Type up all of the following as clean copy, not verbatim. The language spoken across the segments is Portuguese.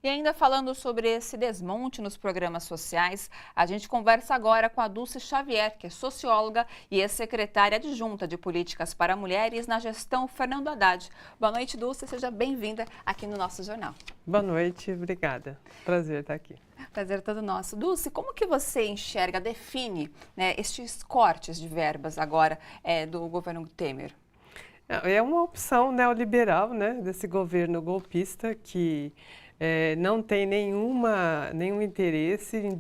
E ainda falando sobre esse desmonte nos programas sociais, a gente conversa agora com a Dulce Xavier, que é socióloga e ex-secretária adjunta de Políticas para Mulheres na gestão Fernando Haddad. Boa noite, Dulce, seja bem-vinda aqui no nosso jornal. Boa noite, obrigada. Prazer estar aqui. Prazer todo nosso. Dulce, como que você enxerga, define, né, estes cortes de verbas agora do governo Temer? É uma opção neoliberal, né, desse governo golpista que não tem nenhum interesse em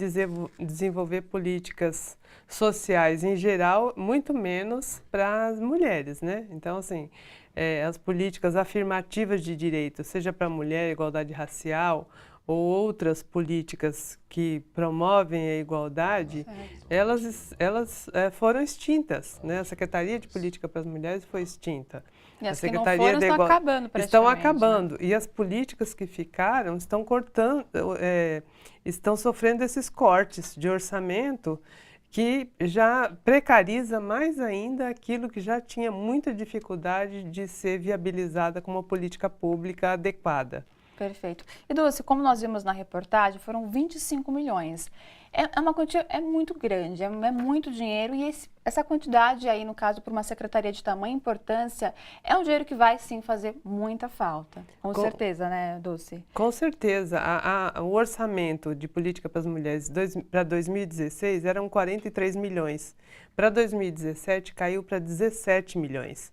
desenvolver políticas sociais em geral, muito menos para as mulheres, né? Então, assim, as políticas afirmativas de direito, seja para a mulher, igualdade racial, ou outras políticas que promovem a igualdade, elas foram extintas, né? A Secretaria de Política para as Mulheres foi extinta. E as A que não Secretaria foram da estão acabando praticamente. Estão acabando. Né? E as políticas que ficaram estão cortando, estão sofrendo esses cortes de orçamento que já precariza mais ainda aquilo que já tinha muita dificuldade de ser viabilizada como uma política pública adequada. Perfeito. E Dulce, como nós vimos na reportagem, foram 25 milhões. É uma quantia muito grande, é muito dinheiro e essa quantidade aí, no caso, para uma secretaria de tamanha importância, é um dinheiro que vai sim fazer muita falta. Com certeza, né, Dulce? Com certeza. O orçamento de política para as mulheres para 2016 eram 43 milhões. Para 2017 caiu para 17 milhões.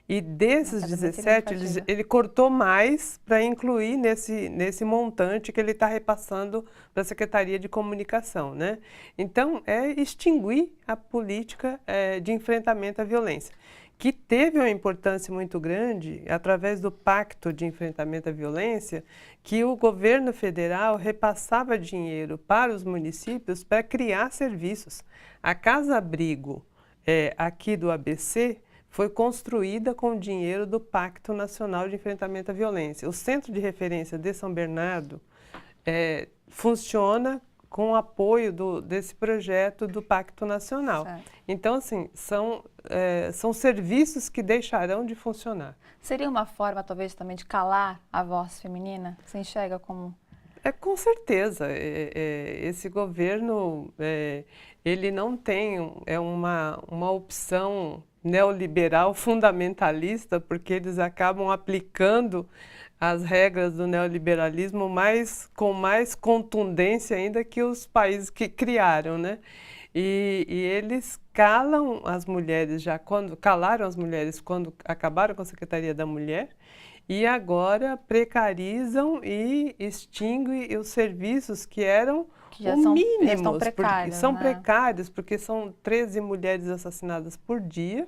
E desses 17, ele cortou mais para incluir nesse montante que ele está repassando para a Secretaria de Comunicação, né? Então, é extinguir a política de enfrentamento à violência, que teve uma importância muito grande através do Pacto de Enfrentamento à Violência, que o governo federal repassava dinheiro para os municípios para criar serviços. A Casa-Abrigo aqui do ABC foi construída com o dinheiro do Pacto Nacional de Enfrentamento à Violência. O Centro de Referência de São Bernardo funciona com o apoio desse projeto do Pacto Nacional. Certo. Então, assim, são serviços que deixarão de funcionar. Seria uma forma, talvez, também de calar a voz feminina? Você enxerga como... Com certeza. Esse governo, ele não tem uma opção neoliberal fundamentalista, porque eles acabam aplicando as regras do neoliberalismo com mais contundência ainda que os países que criaram, né? E eles calam as mulheres calaram as mulheres quando acabaram com a Secretaria da Mulher, e agora precarizam e extinguem os serviços que eram mínimos, precários, porque são 13 mulheres assassinadas por dia,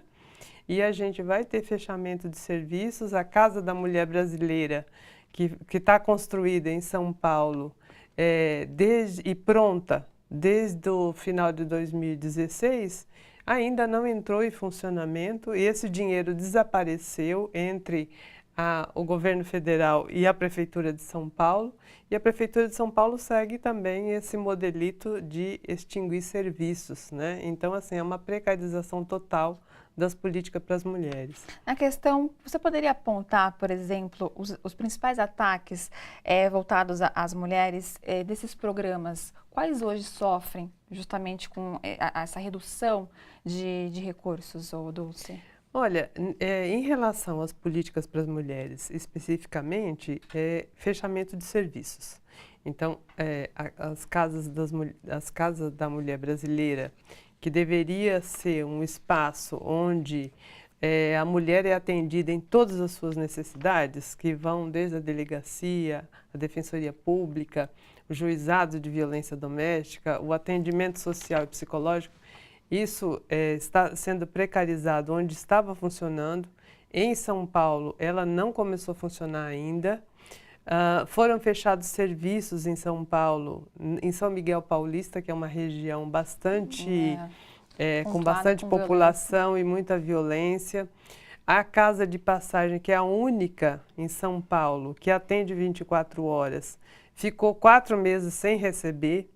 e a gente vai ter fechamento de serviços. A Casa da Mulher Brasileira, que está construída em São Paulo e pronta desde o final de 2016, ainda não entrou em funcionamento, e esse dinheiro desapareceu entre o governo federal e a Prefeitura de São Paulo, e a Prefeitura de São Paulo segue também esse modelito de extinguir serviços, né? Então, assim, é uma precarização total das políticas para as mulheres. Na questão, você poderia apontar, por exemplo, os principais ataques voltados às mulheres desses programas? Quais hoje sofrem justamente com essa redução de recursos, Dulce? Olha, em relação às políticas para as mulheres, especificamente, fechamento de serviços. Então, as casas da mulher brasileira, que deveria ser um espaço onde a mulher é atendida em todas as suas necessidades, que vão desde a delegacia, a defensoria pública, o juizado de violência doméstica, o atendimento social e psicológico. Isso está sendo precarizado onde estava funcionando. Em São Paulo, ela não começou a funcionar ainda. Foram fechados serviços em São Paulo, em São Miguel Paulista, que é uma região com bastante população e muita violência. A Casa de Passagem, que é a única em São Paulo, que atende 24 horas, ficou 4 meses sem receber.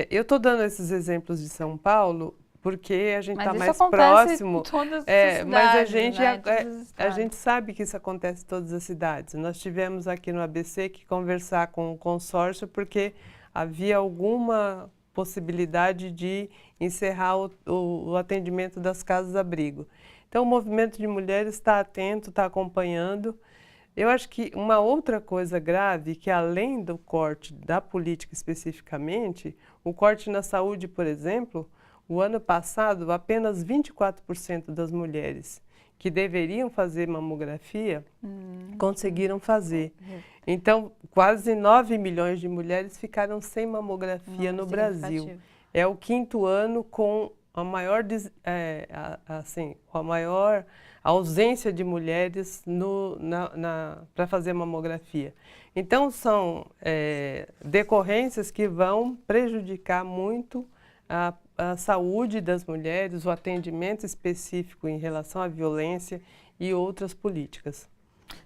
Eu estou dando esses exemplos de São Paulo porque a gente está Mas mais isso acontece próximo. em todas as Mas a cidades, gente, né? Em todos os a estados. gente sabe que isso acontece em todas as cidades. Nós tivemos aqui no ABC que conversar com o consórcio porque havia alguma possibilidade de encerrar o atendimento das casas-abrigo. Então, o movimento de mulheres está atento, está acompanhando. Eu acho que uma outra coisa grave, que além do corte da política especificamente, o corte na saúde, por exemplo, o ano passado, apenas 24% das mulheres que deveriam fazer mamografia conseguiram fazer. Então, quase 9 milhões de mulheres ficaram sem mamografia no Brasil. É o 5º ano com a maior, com a maior ausência de mulheres para fazer mamografia. Então, são decorrências que vão prejudicar muito a saúde das mulheres, o atendimento específico em relação à violência e outras políticas.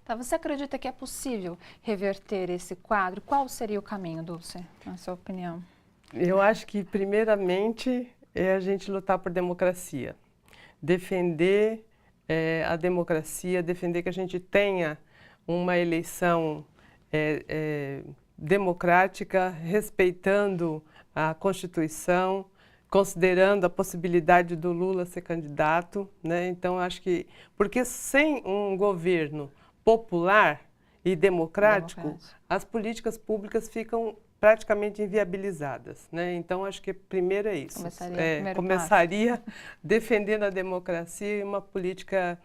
Tá, você acredita que é possível reverter esse quadro? Qual seria o caminho, Dulce, na sua opinião? Eu acho que, primeiramente, é a gente lutar por democracia. Defender a democracia, defender que a gente tenha uma eleição democrática, respeitando a Constituição, considerando a possibilidade do Lula ser candidato, né? Então, acho que... Porque sem um governo popular e democrático, as políticas públicas ficam praticamente inviabilizadas, né? Então, acho que primeiro é isso. Começaria defendendo a democracia e uma política,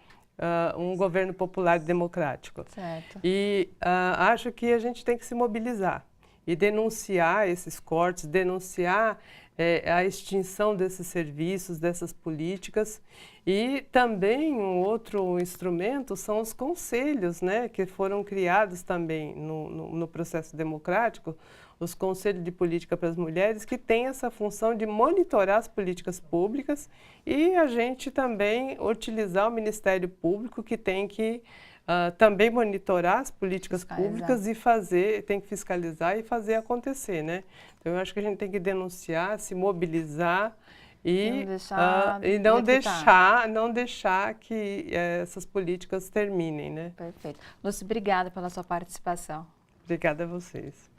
um governo popular e democrático. Certo. E acho que a gente tem que se mobilizar e denunciar esses cortes, denunciar a extinção desses serviços, dessas políticas. E também um outro instrumento são os conselhos, né, que foram criados também no processo democrático, os conselhos de política para as mulheres, que têm essa função de monitorar as políticas públicas, e a gente também utilizar o Ministério Público, que tem que também monitorar as políticas públicas e tem que fiscalizar e fazer acontecer, né? Então, eu acho que a gente tem que denunciar, se mobilizar e não deixar que essas políticas terminem, né? Perfeito. Lúcia, obrigada pela sua participação. Obrigada a vocês.